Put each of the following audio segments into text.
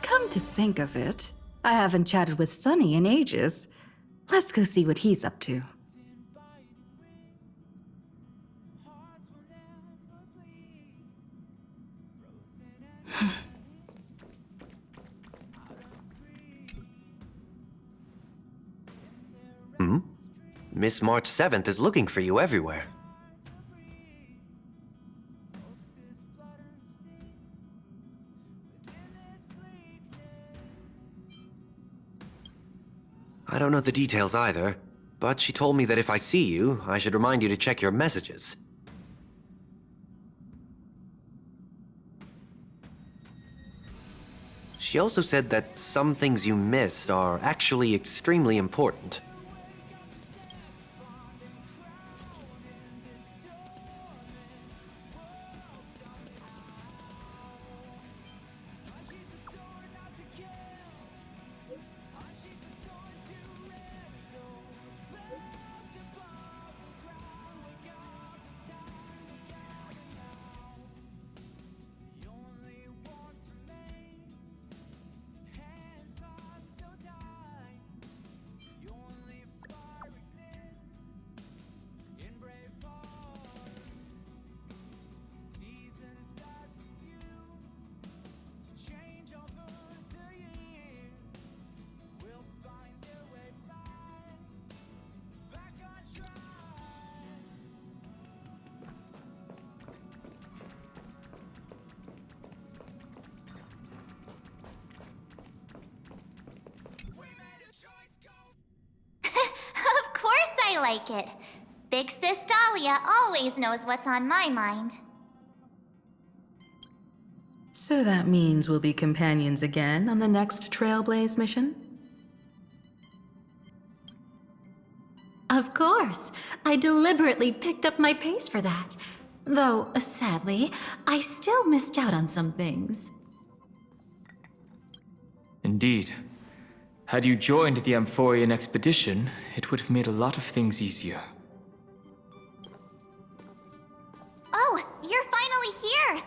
Come to think of it, I haven't chatted with Sunny in ages. Let's go see what he's up to. Miss March 7th is looking for you everywhere. I don't know the details either, but she told me that if I see you, I should remind you to check your messages. She also said that some things you missed are actually extremely important. I like it. Big Sis Dahlia always knows what's on my mind. So that means we'll be companions again on the next Trailblaze mission? Of course. I deliberately picked up my pace for that. Though, sadly, I still missed out on some things. Indeed. Had you joined the Amphorian expedition, it would have made a lot of things easier. Oh, you're finally here!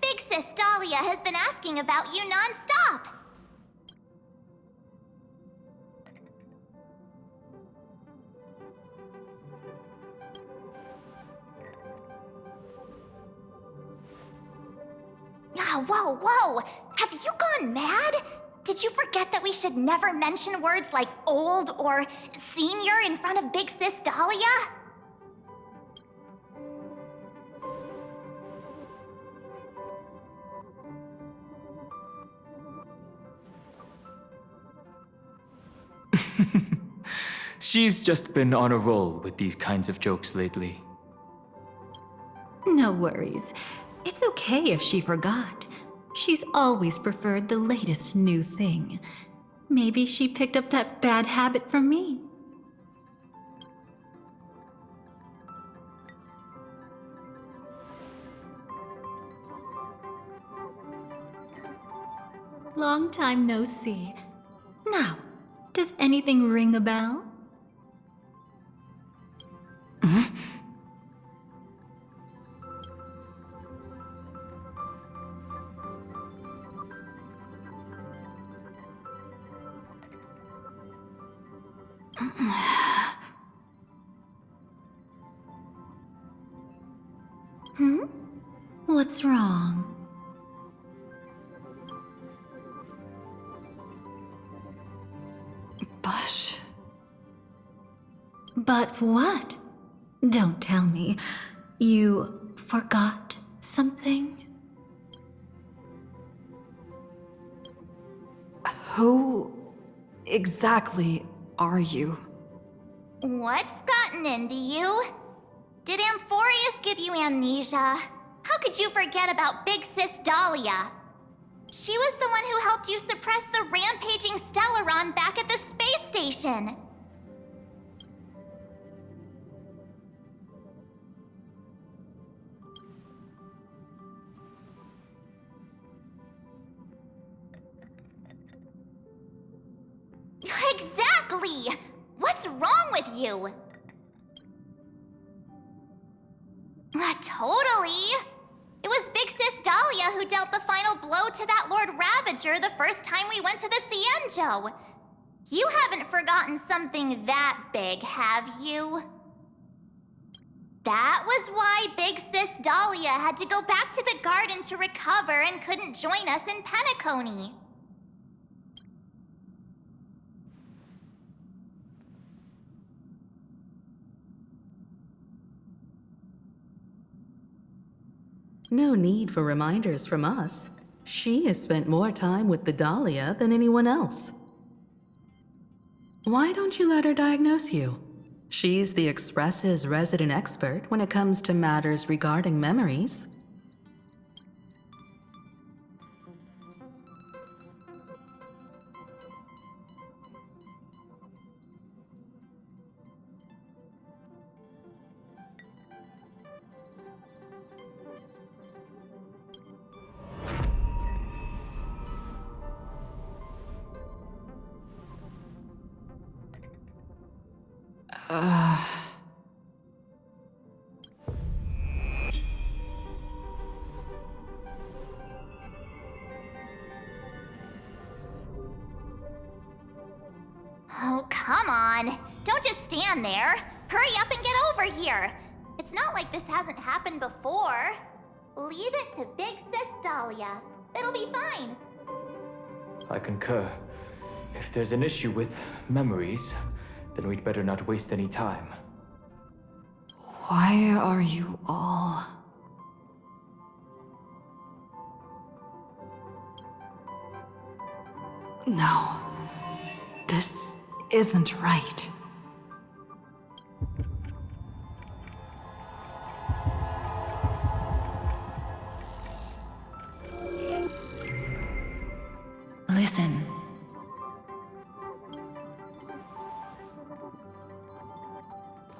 Big Sis Dahlia has been asking about you non-stop! Whoa, whoa! Have you gone mad? Did you forget that we should never mention words like old or senior in front of Big Sis Dahlia? She's just been on a roll with these kinds of jokes lately. No worries. It's okay if she forgot. She's always preferred the latest new thing. Maybe she picked up that bad habit from me. Long time no see. Now, does anything ring a bell? What's wrong? But what? Don't tell me. You forgot something? Who exactly are you? What's gotten into you? Did Amphorius give you amnesia? How could you forget about Big Sis Dahlia? She was the one who helped you suppress the rampaging Stellaron back at the space station. Exactly! What's wrong with you? Totally! It was Big Sis Dahlia who dealt the final blow to that Lord Ravager the first time we went to the Cienjo. You haven't forgotten something that big, have you? That was why Big Sis Dahlia had to go back to the garden to recover and couldn't join us in Penacony. No need for reminders from us. She has spent more time with the Dahlia than anyone else. Why don't you let her diagnose you? She's the Express's resident expert when it comes to matters regarding memories. Oh, come on. Don't just stand there. Hurry up and get over here. It's not like this hasn't happened before. Leave it to Big Sis Dahlia. It'll be fine. I concur. If there's an issue with memories, then we'd better not waste any time. Why are you all... No. This isn't right. Listen.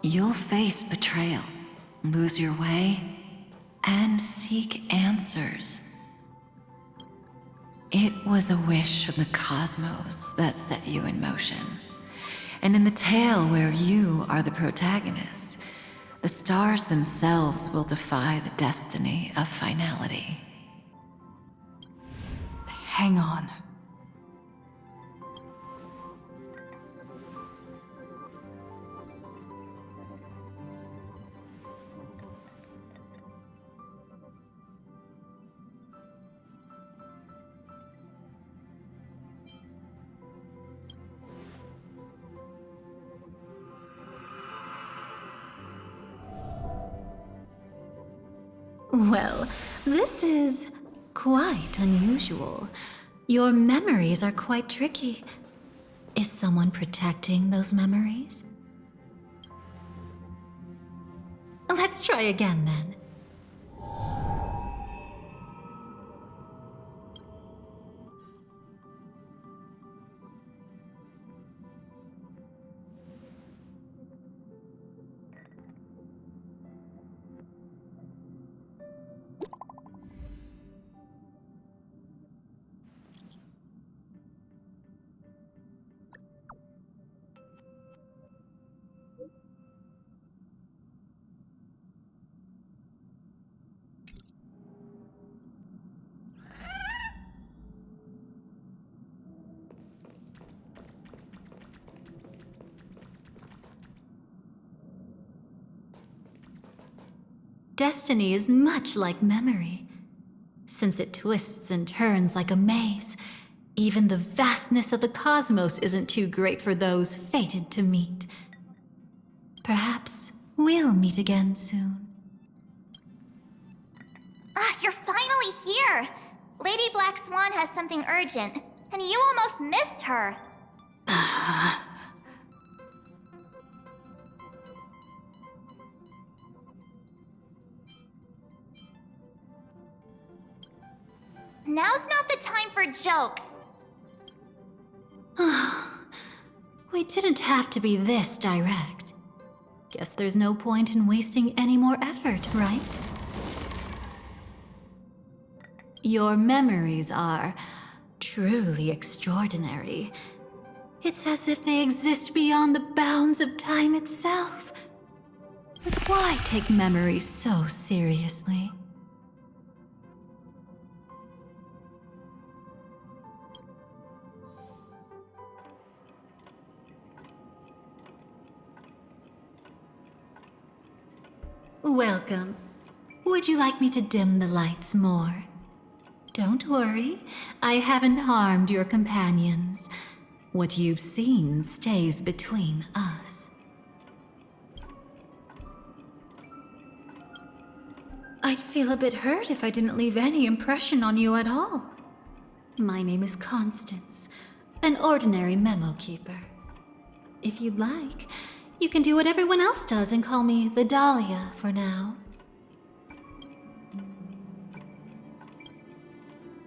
You'll face betrayal, lose your way, and seek answers. It was a wish from the cosmos that set you in motion. And in the tale where you are the protagonist, the stars themselves will defy the destiny of finality. Hang on. Well, this is quite unusual. Your memories are quite tricky. Is someone protecting those memories? Let's try again then. Destiny is much like memory. Since it twists and turns like a maze, even the vastness of the cosmos isn't too great for those fated to meet. Perhaps we'll meet again soon. Ah, you're finally here! Lady Black Swan has something urgent, and you almost missed her. Now's not the time for jokes. We didn't have to be this direct. Guess there's no point in wasting any more effort, right? Your memories are truly extraordinary. It's as if they exist beyond the bounds of time itself. But why take memories so seriously? Welcome. Would you like me to dim the lights more? Don't worry, I haven't harmed your companions. What you've seen stays between us. I'd feel a bit hurt if I didn't leave any impression on you at all. My name is Constance, an ordinary memo keeper. If you'd like, you can do what everyone else does and call me the Dahlia for now.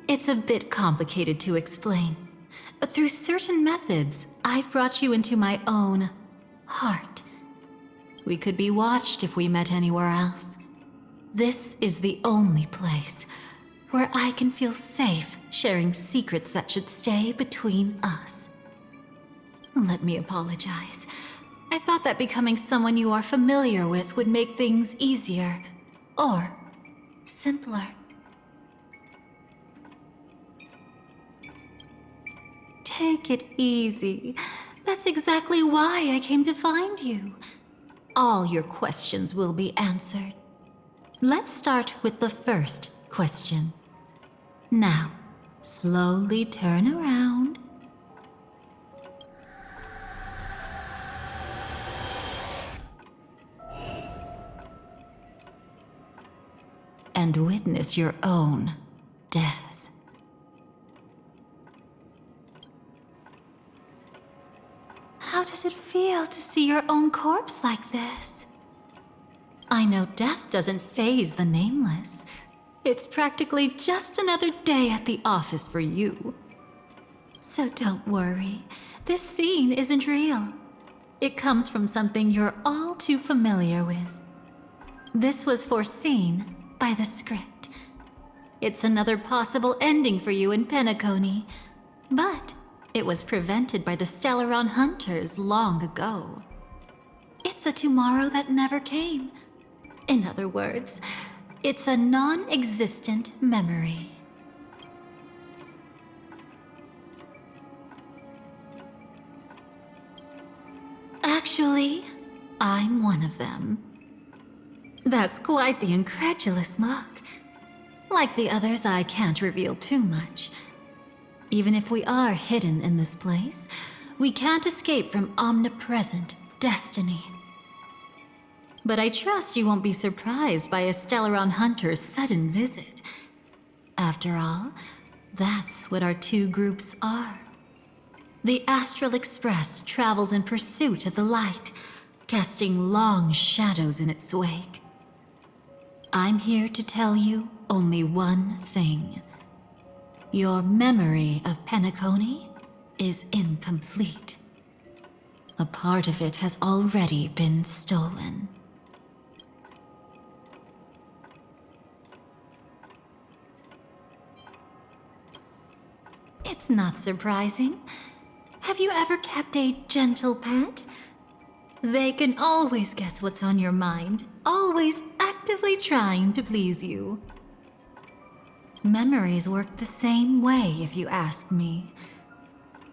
It's a bit complicated to explain. Through certain methods, I've brought you into my own heart. We could be watched if we met anywhere else. This is the only place where I can feel safe sharing secrets that should stay between us. Let me apologize. I thought that becoming someone you are familiar with would make things easier, or simpler. Take it easy. That's exactly why I came to find you. All your questions will be answered. Let's start with the first question. Now, slowly turn around. And witness your own death. How does it feel to see your own corpse like this? I know death doesn't faze the nameless. It's practically just another day at the office for you. So don't worry, this scene isn't real. It comes from something you're all too familiar with. This was foreseen by the script. It's another possible ending for you in Penacony, but it was prevented by the Stellaron Hunters long ago. It's a tomorrow that never came. In other words, it's a non-existent memory. Actually, I'm one of them. That's quite the incredulous look. Like the others, I can't reveal too much. Even if we are hidden in this place, we can't escape from omnipresent destiny. But I trust you won't be surprised by a Stellaron Hunter's sudden visit. After all, that's what our two groups are. The Astral Express travels in pursuit of the light, casting long shadows in its wake. I'm here to tell you only one thing. Your memory of Penacony is incomplete. A part of it has already been stolen. It's not surprising. Have you ever kept a gentle pet? They can always guess what's on your mind, always actively trying to please you. Memories work the same way, if you ask me.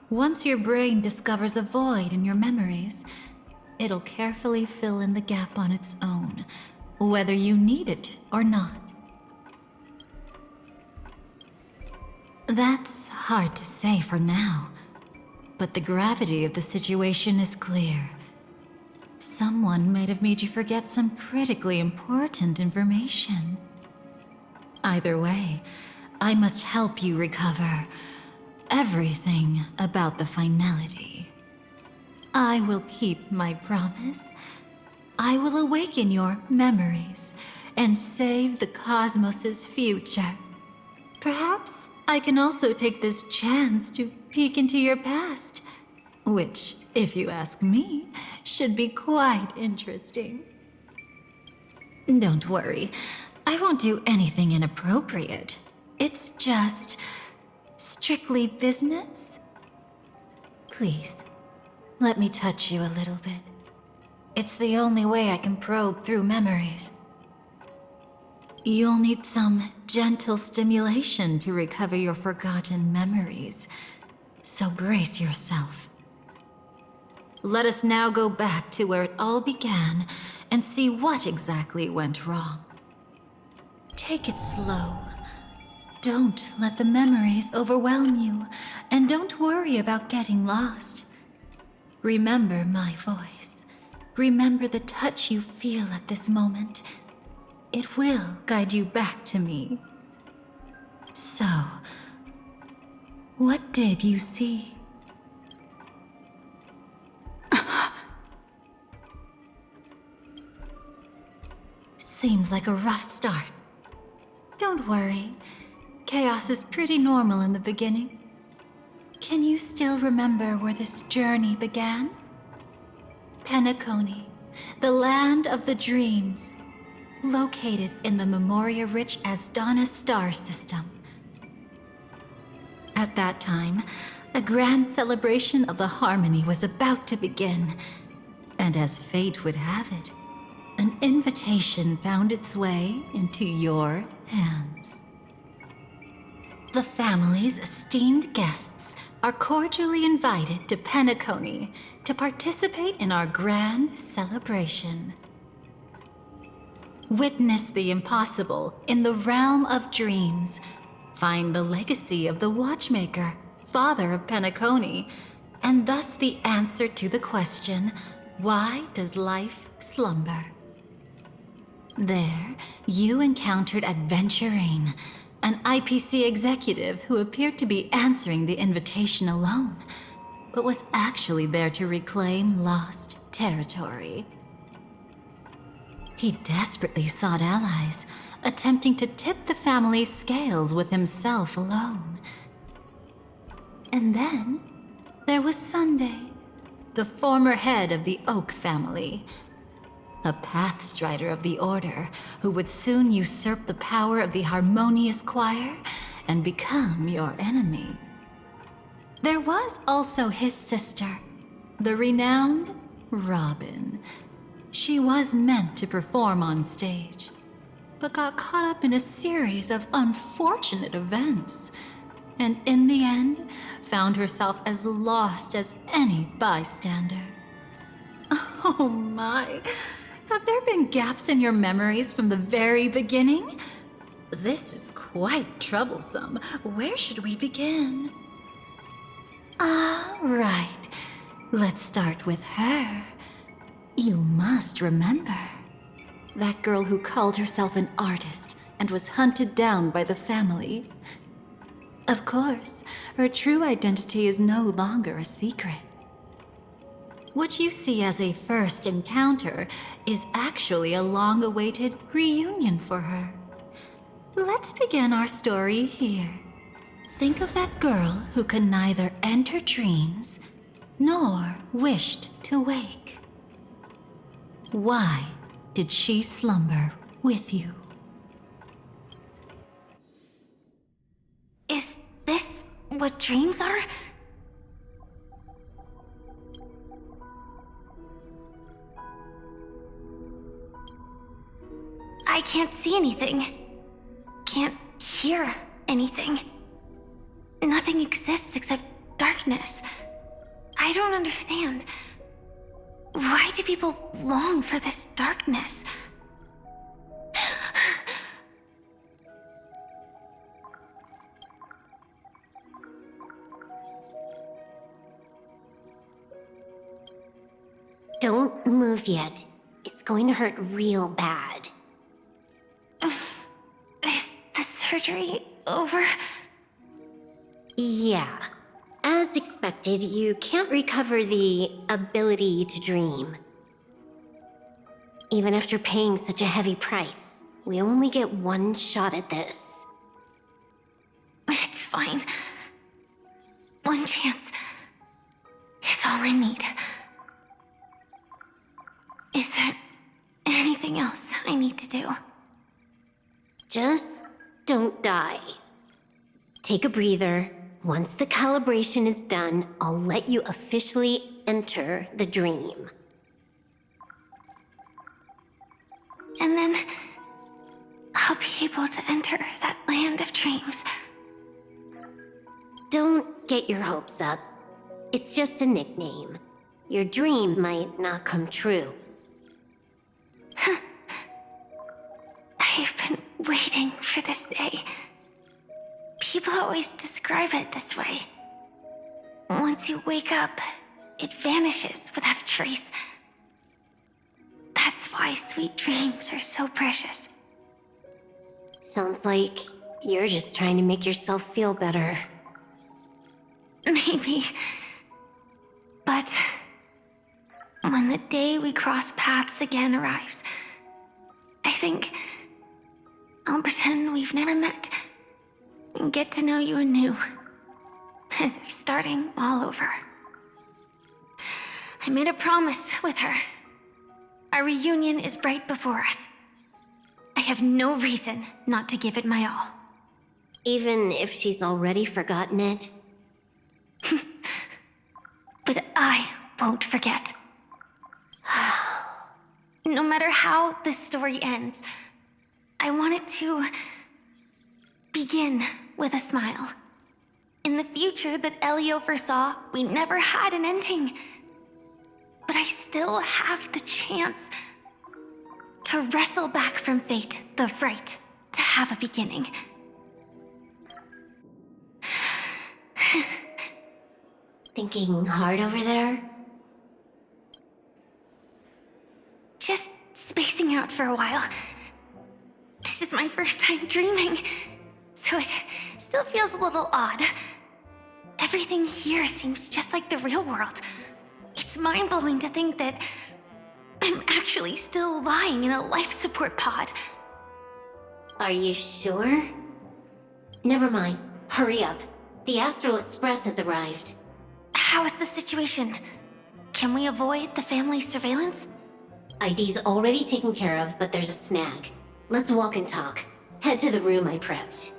Once your brain discovers a void in your memories, it'll carefully fill in the gap on its own, whether you need it or not. That's hard to say for now, but the gravity of the situation is clear. Someone might have made you forget some critically important information. Either way, I must help you recover everything about the finality. I will keep my promise. I will awaken your memories and save the cosmos's future. Perhaps I can also take this chance to peek into your past, which, if you ask me, should be quite interesting. Don't worry, I won't do anything inappropriate. It's just strictly business. Please, let me touch you a little bit. It's the only way I can probe through memories. You'll need some gentle stimulation to recover your forgotten memories, so brace yourself. Let us now go back to where it all began and see what exactly went wrong. Take it slow. Don't let the memories overwhelm you, and don't worry about getting lost. Remember my voice. Remember the touch you feel at this moment. It will guide you back to me. So, what did you see? Seems like a rough start. Don't worry. Chaos is pretty normal in the beginning. Can you still remember where this journey began? Penacony, the land of the dreams, located in the Memoria-rich Asdana star system. At that time, a grand celebration of the harmony was about to begin, and as fate would have it, an invitation found its way into your hands. The family's esteemed guests are cordially invited to Penacony to participate in our grand celebration. Witness the impossible in the realm of dreams. Find the legacy of the Watchmaker, father of Penacony, and thus the answer to the question, why does life slumber? There, you encountered Adventurine, an IPC executive who appeared to be answering the invitation alone, but was actually there to reclaim lost territory. He desperately sought allies, attempting to tip the family's scales with himself alone. And then, there was Sunday, the former head of the Oak family, a pathstrider of the Order who would soon usurp the power of the Harmonious Choir and become your enemy. There was also his sister, the renowned Robin. She was meant to perform on stage, but got caught up in a series of unfortunate events, and in the end, found herself as lost as any bystander. Oh my! Have there been gaps in your memories from the very beginning? This is quite troublesome. Where should we begin? All right. Let's start with her. You must remember. That girl who called herself an artist and was hunted down by the family. Of course, her true identity is no longer a secret. What you see as a first encounter is actually a long-awaited reunion for her. Let's begin our story here. Think of that girl who could neither enter dreams nor wished to wake. Why did she slumber with you? Is this what dreams are? I can't see anything. Can't hear anything. Nothing exists except darkness. I don't understand. Why do people long for this darkness? Don't move yet. It's going to hurt real bad. Is the surgery over? Yeah. As expected, you can't recover the ability to dream. Even after paying such a heavy price, we only get one shot at this. It's fine. One chance is all I need. Is there anything else I need to do? Just don't die. Take a breather. Once the calibration is done, I'll let you officially enter the dream. And then I'll be able to enter that land of dreams. Don't get your hopes up. It's just a nickname. Your dream might not come true. I've been waiting for this day. People always describe it this way. Once you wake up, it vanishes without a trace. That's why sweet dreams are so precious. Sounds like you're just trying to make yourself feel better. Maybe. But when the day we cross paths again arrives, I think I'll pretend we've never met and get to know you anew, as if starting all over. I made a promise with her. Our reunion is right before us. I have no reason not to give it my all. Even if she's already forgotten it? But I won't forget. No matter how this story ends, I want it to begin with a smile. In the future that Elio foresaw, we never had an ending. But I still have the chance to wrestle back from fate the right to have a beginning. Thinking hard over there? Just spacing out for a while. This is my first time dreaming, so it still feels a little odd. Everything here seems just like the real world. It's mind-blowing to think that I'm actually still lying in a life support pod. Are you sure? Never mind. Hurry up. The Astral Express has arrived. How is the situation? Can we avoid the family's surveillance? ID's already taken care of, but there's a snag. Let's walk and talk. Head to the room I prepped.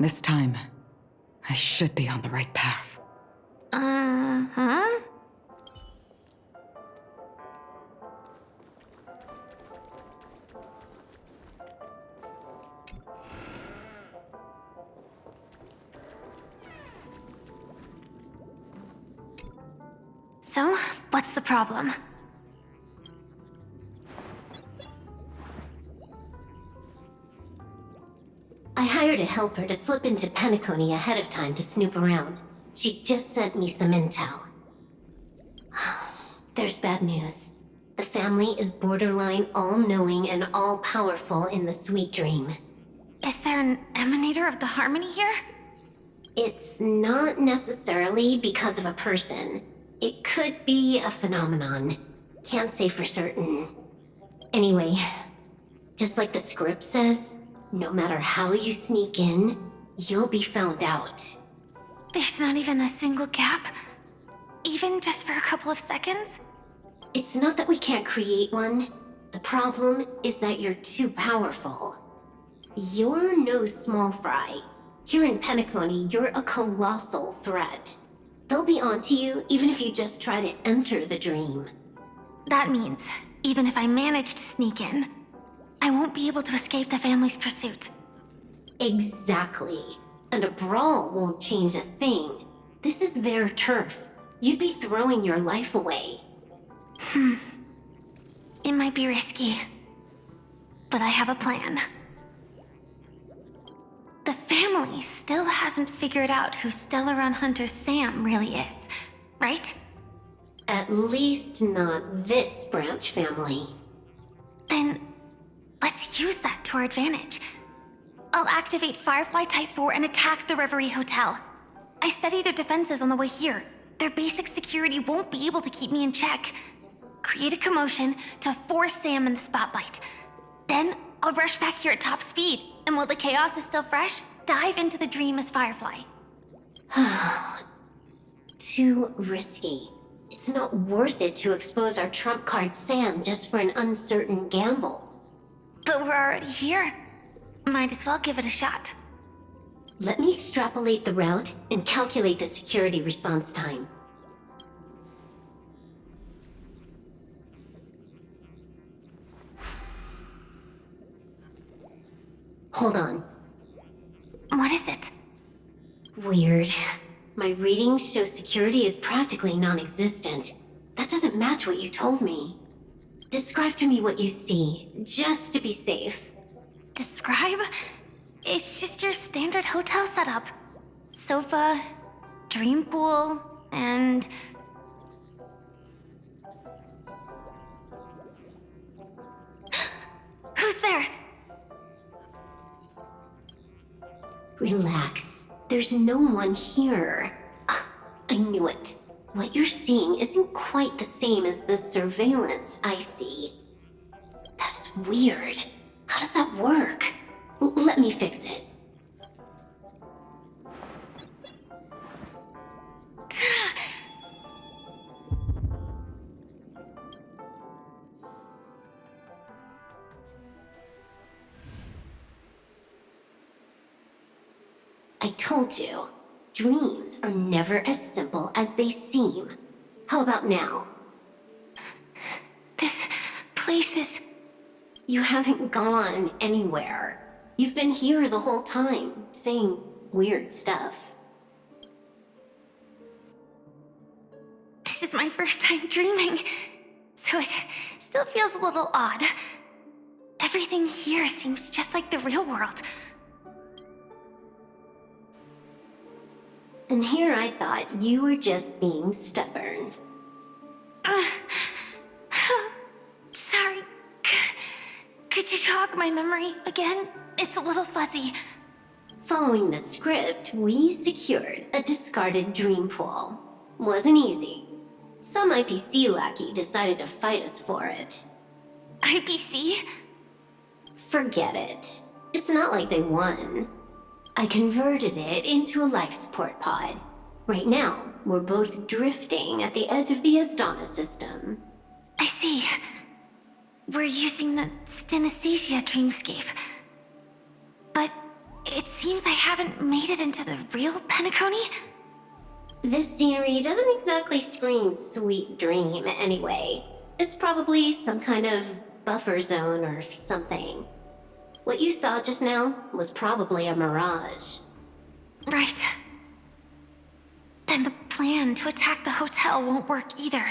This time, I should be on the right path. Uh-huh? So, what's the problem? I hired a helper to slip into Penacony ahead of time to snoop around. She just sent me some intel. There's bad news. The family is borderline all-knowing and all-powerful in the sweet dream. Is there an emanator of the harmony here? It's not necessarily because of a person. It could be a phenomenon. Can't say for certain. Anyway, just like the script says, no matter how you sneak in, you'll be found out. There's not even a single gap? Even just for a couple of seconds? It's not that we can't create one. The problem is that you're too powerful. You're no small fry. Here in Penacony, you're a colossal threat. They'll be onto you even if you just try to enter the dream. That means, even if I manage to sneak in, I won't be able to escape the family's pursuit. Exactly. And a brawl won't change a thing. This is their turf. You'd be throwing your life away. It might be risky, but I have a plan. The family still hasn't figured out who Stellaron Hunter Sam really is, right? At least not this branch family. Then let's use that to our advantage. I'll activate Firefly Type 4 and attack the Reverie Hotel. I studied their defenses on the way here. Their basic security won't be able to keep me in check. Create a commotion to force Sam in the spotlight. Then I'll rush back here at top speed, and while the chaos is still fresh, dive into the dream as Firefly. Too risky. It's not worth it to expose our trump card Sam just for an uncertain gamble. But we're already here. Might as well give it a shot. Let me extrapolate the route and calculate the security response time. Hold on. What is it? Weird. My readings show security is practically non-existent. That doesn't match what you told me. Describe to me what you see, just to be safe. Describe? It's just your standard hotel setup. Sofa, dream pool, and... Who's there? Relax. There's no one here. Ah, I knew it. What you're seeing isn't quite the same as the surveillance I see. That is weird. How does that work? Let me fix it. I told you, dreams are never as simple as they seem. How about now? This place is... You haven't gone anywhere. You've been here the whole time, saying weird stuff. This is my first time dreaming, so it still feels a little odd. Everything here seems just like the real world. And here I thought you were just being stubborn. Sorry. Could you jog my memory again? It's a little fuzzy. Following the script, we secured a discarded dream pool. Wasn't easy. Some IPC lackey decided to fight us for it. IPC? Forget it. It's not like they won. I converted it into a life support pod. Right now, we're both drifting at the edge of the Asdana system. I see. We're using the synesthesia dreamscape. But it seems I haven't made it into the real Penacony? This scenery doesn't exactly scream sweet dream anyway. It's probably some kind of buffer zone or something. What you saw just now was probably a mirage. Right. Then the plan to attack the hotel won't work either.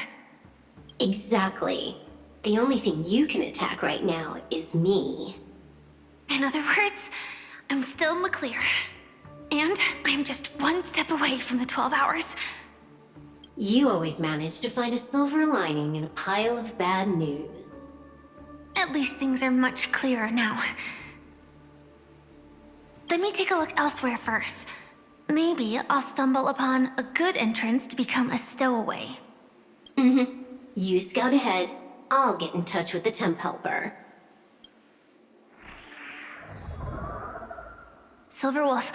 Exactly. The only thing you can attack right now is me. In other words, I'm still in the clear. And I'm just one step away from the 12 hours. You always manage to find a silver lining in a pile of bad news. At least things are much clearer now. Let me take a look elsewhere first. Maybe I'll stumble upon a good entrance to become a stowaway. You scout ahead, I'll get in touch with the temp helper. Silverwolf,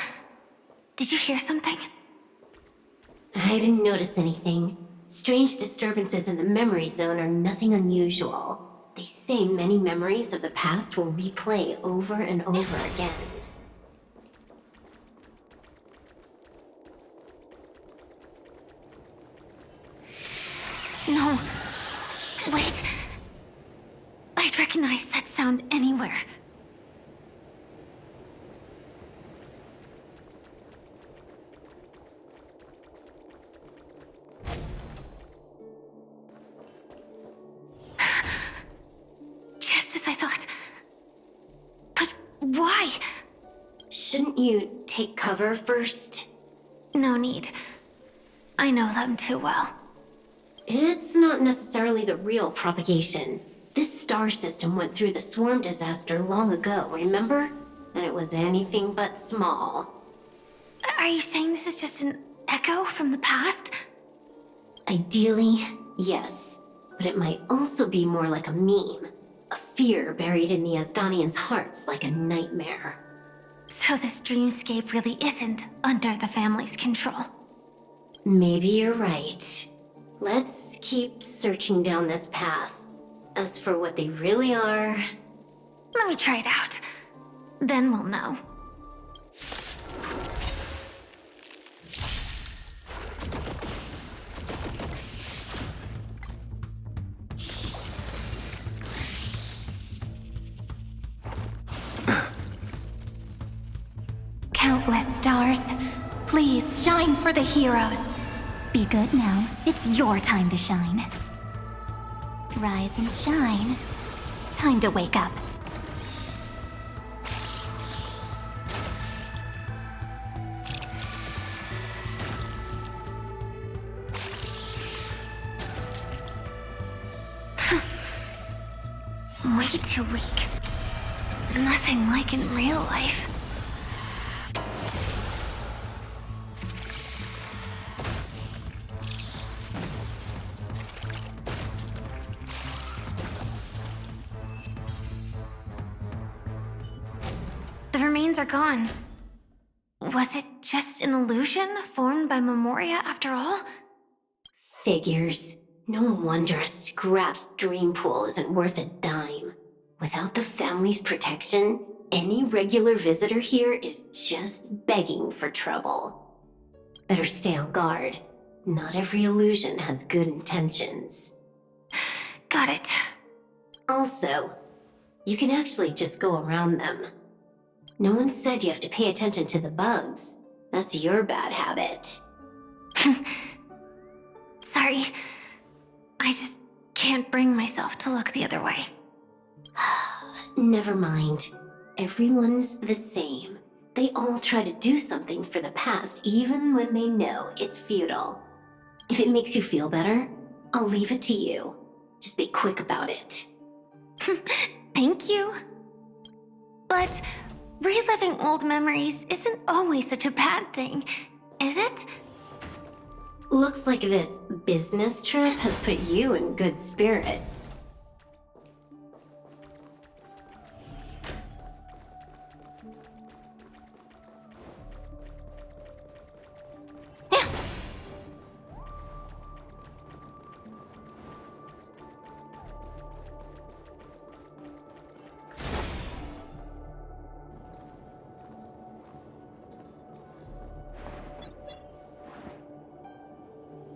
did you hear something? I didn't notice anything. Strange disturbances in the memory zone are nothing unusual. They say many memories of the past will replay over and over again. No. Wait. I'd recognize that sound anywhere. Just as I thought. But why? Shouldn't you take cover first? No need. I know them too well. It's not necessarily the real propagation. This star system went through the swarm disaster long ago, remember? And it was anything but small. Are you saying this is just an echo from the past? Ideally, yes. But it might also be more like a meme. A fear buried in the Asdanians' hearts like a nightmare. So this dreamscape really isn't under the family's control. Maybe you're right. Let's keep searching down this path. As for what they really are... Let me try it out. Then we'll know. Countless stars, please shine for the heroes. Be good now. It's your time to shine. Rise and shine. Time to wake up. Way too weak. Nothing like in real life. The remains are gone. Was it just an illusion formed by Memoria after all? Figures. No wonder a scrapped dream pool isn't worth a dime. Without the family's protection, any regular visitor here is just begging for trouble. Better stay on guard. Not every illusion has good intentions. Got it. Also, you can actually just go around them. No one said you have to pay attention to the bugs. That's your bad habit. Sorry. I just can't bring myself to look the other way. Never mind. Everyone's the same. They all try to do something for the past, even when they know it's futile. If it makes you feel better, I'll leave it to you. Just be quick about it. Thank you. But reliving old memories isn't always such a bad thing, is it? Looks like this business trip has put you in good spirits.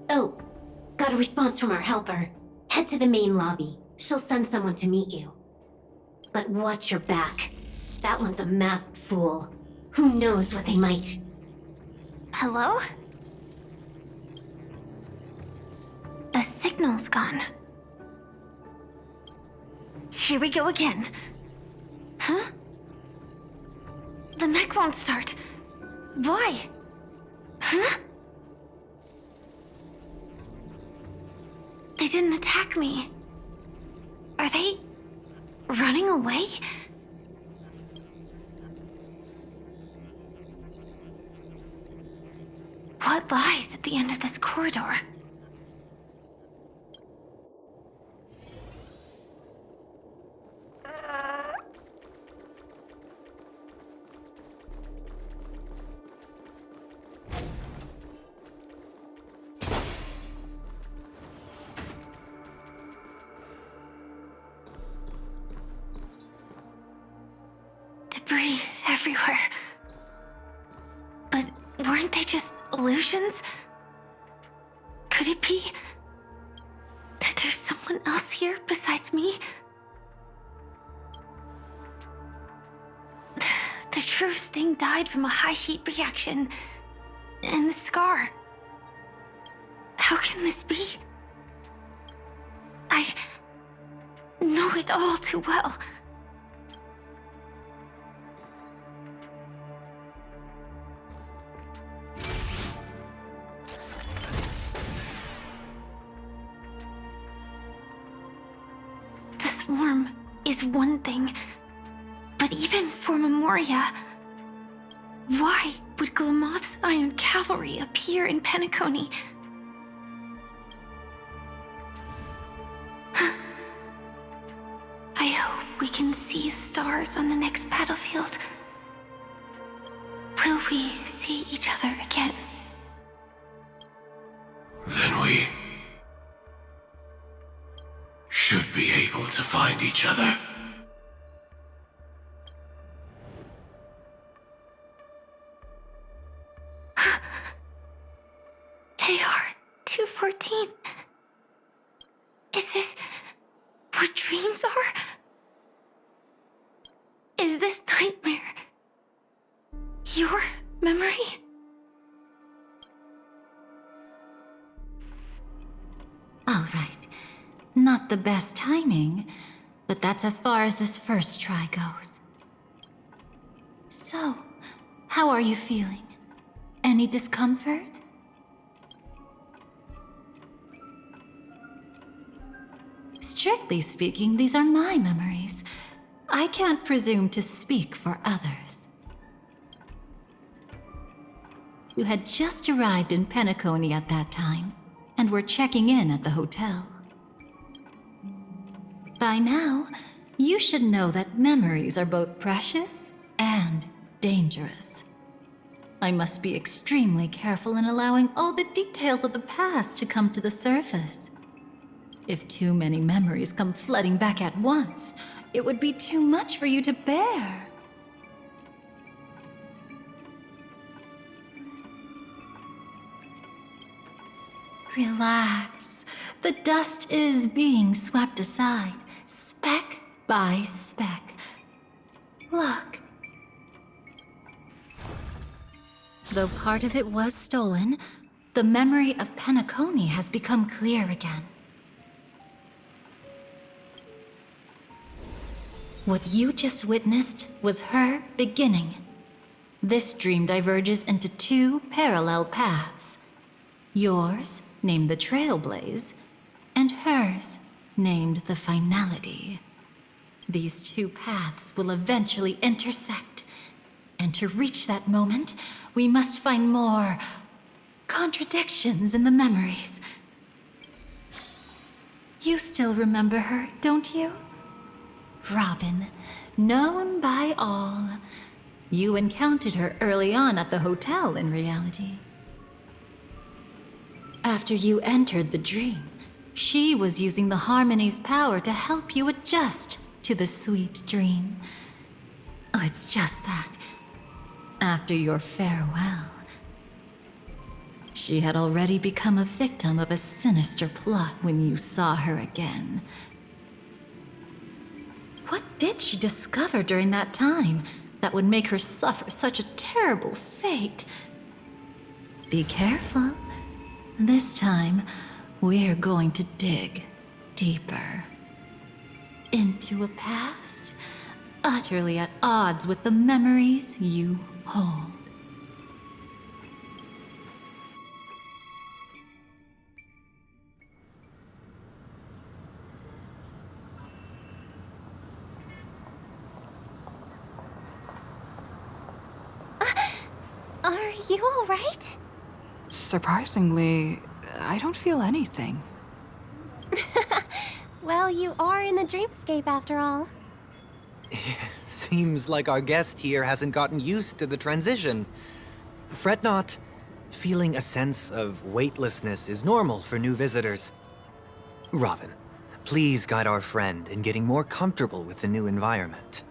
Oh, got a response from our helper. Head to the main lobby. She'll send someone to meet you. But watch your back. That one's a masked fool. Who knows what they might... Hello? The signal's gone. Here we go again. Huh? The mech won't start. Why? Huh? They didn't attack me. Are they running away? What lies at the end of this corridor? Debris everywhere. But weren't they just illusions? Could it be that there's someone else here besides me? The true Sting died from a high heat reaction. And the scar. How can this be? I know it all too well. is one thing, but even for Memoria, why would Glamoth's Iron Cavalry appear in Penacony? I hope we can see the stars on the next battlefield. Will we see each other again? Then we should be able to find each other. AR-214. Is this what dreams are? Is this nightmare your memory? All right. Not the best timing, but that's as far as this first try goes. So, how are you feeling? Any discomfort? Strictly speaking, these are my memories. I can't presume to speak for others. You had just arrived in Penacony at that time, and were checking in at the hotel. By now, you should know that memories are both precious and dangerous. I must be extremely careful in allowing all the details of the past to come to the surface. If too many memories come flooding back at once, it would be too much for you to bear. Relax. The dust is being swept aside, speck by speck. Look. Though part of it was stolen, the memory of Penacony has become clear again. What you just witnessed was her beginning. This dream diverges into two parallel paths. Yours, named the Trailblaze, and hers, named the Finality. These two paths will eventually intersect, and to reach that moment, we must find more contradictions in the memories. You still remember her, don't you? Robin, known by all. You encountered her early on at the hotel, in reality. After you entered the dream, she was using the Harmony's power to help you adjust to the sweet dream. Oh, it's just that. After your farewell, she had already become a victim of a sinister plot when you saw her again. What did she discover during that time that would make her suffer such a terrible fate? Be careful. This time, we're going to dig deeper into a past utterly at odds with the memories you hold. Are you all right? Surprisingly, I don't feel anything. Well, you are in the dreamscape after all. Seems like our guest here hasn't gotten used to the transition. Fret not. Feeling a sense of weightlessness is normal for new visitors. Robin, please guide our friend in getting more comfortable with the new environment.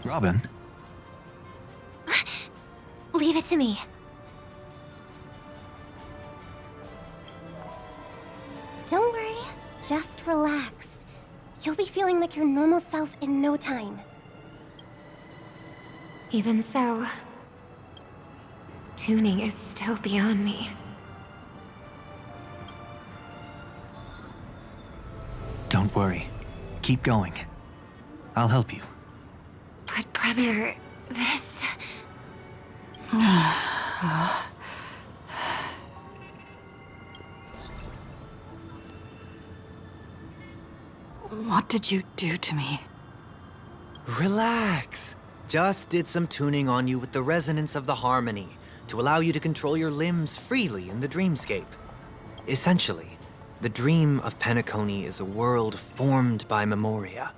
Robin? Leave it to me. Don't worry, just relax. You'll be feeling like your normal self in no time. Even so, tuning is still beyond me. Don't worry. Keep going. I'll help you. But brother, this... What did you do to me? Relax. Just did some tuning on you with the resonance of the harmony to allow you to control your limbs freely in the dreamscape. Essentially, the dream of Penacony is a world formed by memoria.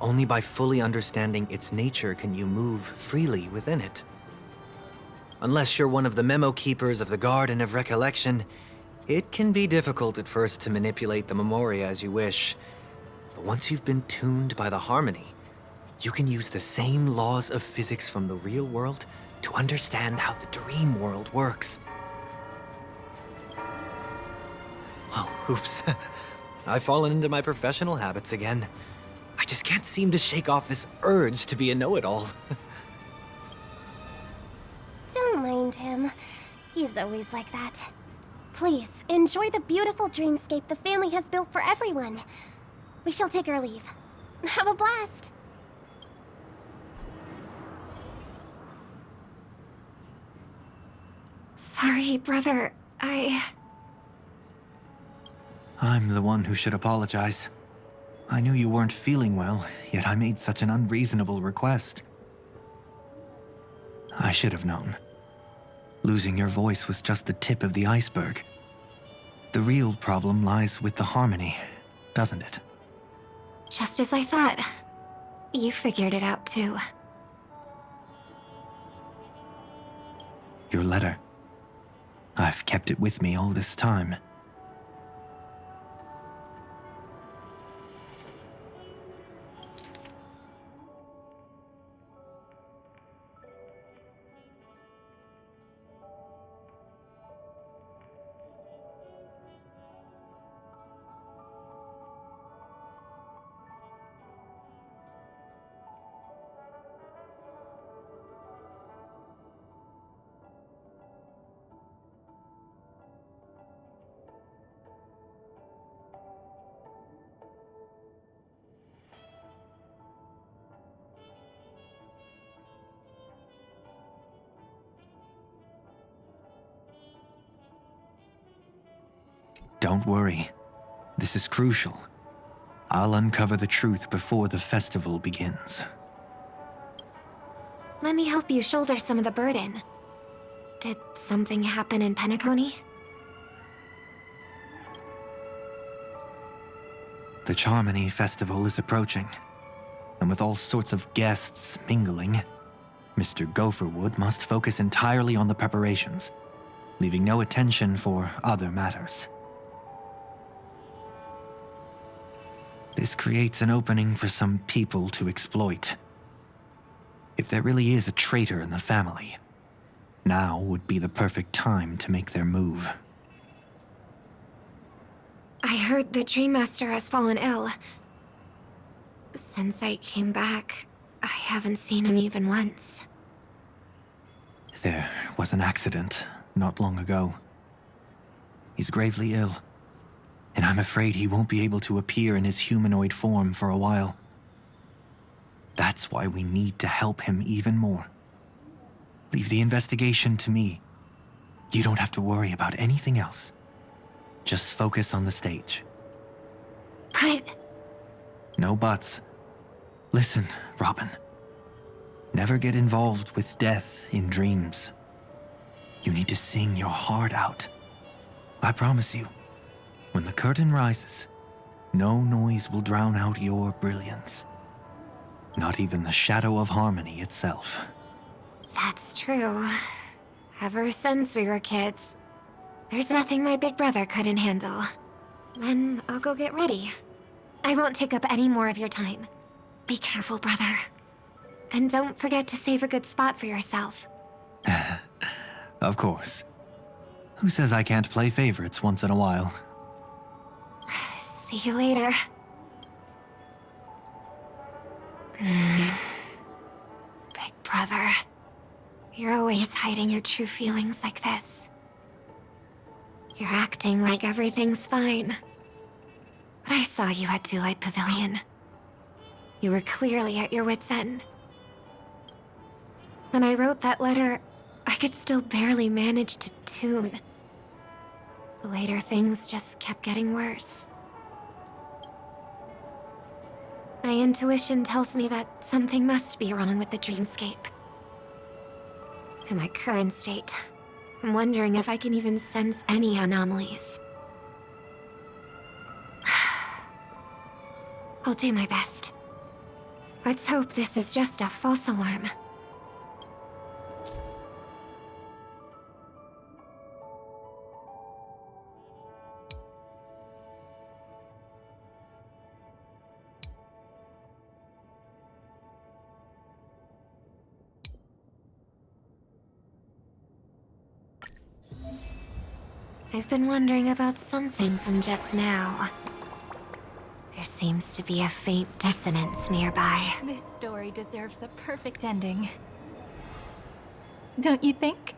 Only by fully understanding its nature can you move freely within it. Unless you're one of the memo keepers of the Garden of Recollection, it can be difficult at first to manipulate the memoria as you wish. But once you've been tuned by the harmony, you can use the same laws of physics from the real world to understand how the dream world works. Oh, oops. I've fallen into my professional habits again. I just can't seem to shake off this urge to be a know-it-all. Don't mind him. He's always like that. Please, enjoy the beautiful dreamscape the family has built for everyone. We shall take our leave. Have a blast! Sorry, brother. I'm the one who should apologize. I knew you weren't feeling well, yet I made such an unreasonable request. I should have known. Losing your voice was just the tip of the iceberg. The real problem lies with the harmony, doesn't it? Just as I thought. You figured it out too. Your letter. I've kept it with me all this time. Don't worry. This is crucial. I'll uncover the truth before the festival begins. Let me help you shoulder some of the burden. Did something happen in Penacony? The Charmony Festival is approaching, and with all sorts of guests mingling, Mr. Gopherwood must focus entirely on the preparations, leaving no attention for other matters. This creates an opening for some people to exploit. If there really is a traitor in the family, now would be the perfect time to make their move. I heard the Dream Master has fallen ill. Since I came back, I haven't seen him even once. There was an accident not long ago. He's gravely ill, and I'm afraid he won't be able to appear in his humanoid form for a while. That's why we need to help him even more. Leave the investigation to me. You don't have to worry about anything else. Just focus on the stage. But... No buts. Listen, Robin. Never get involved with death in dreams. You need to sing your heart out. I promise you, when the curtain rises, no noise will drown out your brilliance. Not even the shadow of harmony itself. That's true. Ever since we were kids, there's nothing my big brother couldn't handle. Then I'll go get ready. I won't take up any more of your time. Be careful, brother. And don't forget to save a good spot for yourself. Of course. Who says I can't play favorites once in a while? See you later. Big brother. You're always hiding your true feelings like this. You're acting like everything's fine. But I saw you at Daylight Pavilion. You were clearly at your wit's end. When I wrote that letter, I could still barely manage to tune. Later, things just kept getting worse. My intuition tells me that something must be wrong with the dreamscape. In my current state, I'm wondering if I can even sense any anomalies. I'll do my best. Let's hope this is just a false alarm. I've been wondering about something from just now. There seems to be a faint dissonance nearby. This story deserves a perfect ending. Don't you think?